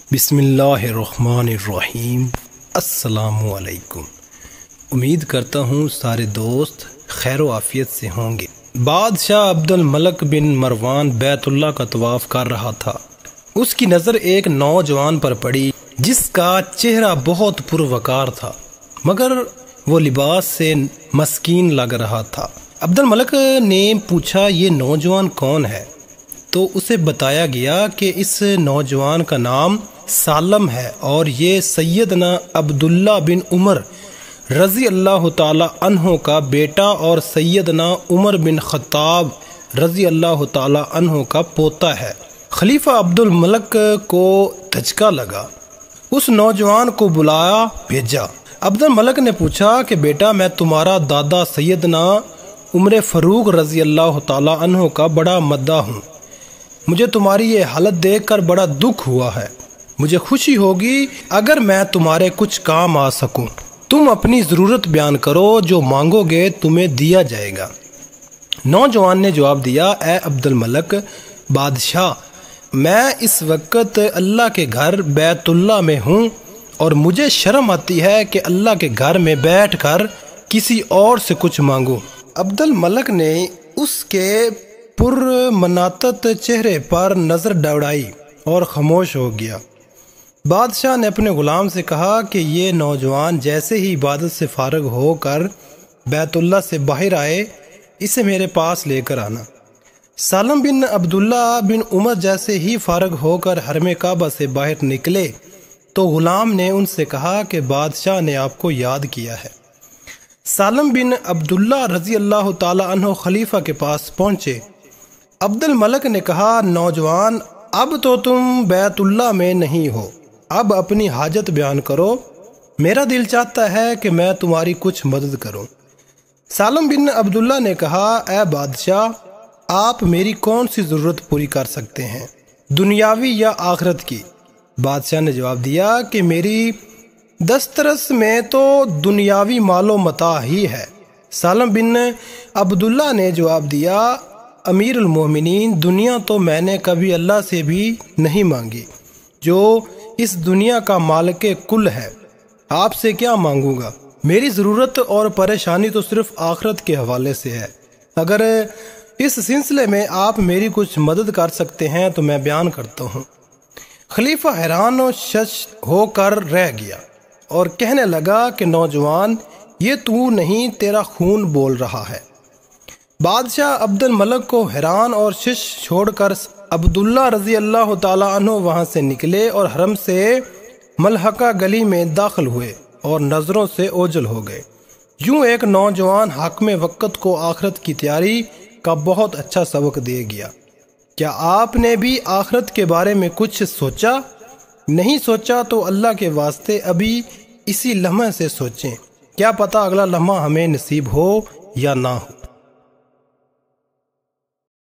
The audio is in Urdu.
بسم اللہ الرحمن الرحیم۔ السلام علیکم۔ امید کرتا ہوں سارے دوست خیر و عافیت سے ہوں گے۔ بادشاہ عبد الملک بن مروان بیت اللہ کا طواف کر رہا تھا۔ اس کی نظر ایک نوجوان پر پڑی جس کا چہرہ بہت پروقار تھا، مگر وہ لباس سے مسکین لگ رہا تھا۔ عبد الملک نے پوچھا، یہ نوجوان کون ہے؟ تو اسے بتایا گیا کہ اس نوجوان کا نام سالم ہے اور یہ سیدنا عبداللہ بن عمر رضی اللہ تعالی عنہ کا بیٹا اور سیدنا عمر بن خطاب رضی اللہ تعالی عنہ کا پوتا ہے۔ خلیفہ عبد الملک کو دھچکا لگا، اس نوجوان کو بلایا بھیجا۔ عبد الملک نے پوچھا کہ بیٹا، میں تمہارا دادا سیدنا عمر فاروق رضی اللہ تعالی عنہ کا بڑا مداح ہوں۔ مجھے تمہاری یہ حالت دیکھ کر بڑا دکھ ہوا ہے۔ مجھے خوشی ہوگی اگر میں تمہارے کچھ کام آ سکوں۔ تم اپنی ضرورت بیان کرو، جو مانگو گے تمہیں دیا جائے گا۔ نوجوان نے جواب دیا، اے عبد الملک بادشاہ، میں اس وقت اللہ کے گھر بیت اللہ میں ہوں اور مجھے شرم آتی ہے کہ اللہ کے گھر میں بیٹھ کر کسی اور سے کچھ مانگوں۔ عبد الملک نے اس کے پرمناطت چہرے پر نظر دوڑائی اور خاموش ہو گیا۔ بادشاہ نے اپنے غلام سے کہا کہ یہ نوجوان جیسے ہی عبادت سے فارغ ہو کر بیت اللہ سے باہر آئے، اسے میرے پاس لے کر آنا۔ سالم بن عبداللہ بن عمر جیسے ہی فارغ ہو کر حرم کعبہ سے باہر نکلے تو غلام نے ان سے کہا کہ بادشاہ نے آپ کو یاد کیا ہے۔ سالم بن عبداللہ رضی اللہ تعالی عنہ خلیفہ کے پاس پہنچے۔ عبد الملک نے کہا، نوجوان، اب تو تم بیت اللہ میں نہیں ہو، اب اپنی حاجت بیان کرو، میرا دل چاہتا ہے کہ میں تمہاری کچھ مدد کروں۔ سالم بن عبداللہ نے کہا، اے بادشاہ، آپ میری کون سی ضرورت پوری کر سکتے ہیں، دنیاوی یا آخرت کی؟ بادشاہ نے جواب دیا کہ میری دسترس میں تو دنیاوی مال و متاع ہی ہے۔ سالم بن عبداللہ نے جواب دیا، امیر المومنین، دنیا تو میں نے کبھی اللہ سے بھی نہیں مانگی جو اس دنیا کا مالک کل ہے۔ آپ سے کیا مانگوں گا؟ میری ضرورت اور پریشانی تو صرف آخرت کے حوالے سے ہے۔ اگر اس سلسلے میں آپ میری کچھ مدد کر سکتے ہیں تو میں بیان کرتا ہوں۔ خلیفہ حیران و شش ہو کر رہ گیا اور کہنے لگا کہ نوجوان، یہ تو نہیں، تیرا خون بول رہا ہے۔ بادشاہ عبد الملک کو حیران اور شش چھوڑ کر عبداللہ رضی اللہ تعالی عنہ وہاں سے نکلے اور حرم سے ملحقہ گلی میں داخل ہوئے اور نظروں سے اوجھل ہو گئے۔ یوں ایک نوجوان حاکم وقت کو آخرت کی تیاری کا بہت اچھا سبق دے گیا۔ کیا آپ نے بھی آخرت کے بارے میں کچھ سوچا؟ نہیں سوچا تو اللہ کے واسطے ابھی اسی لمحے سے سوچیں، کیا پتہ اگلا لمحہ ہمیں نصیب ہو یا نہ ہو۔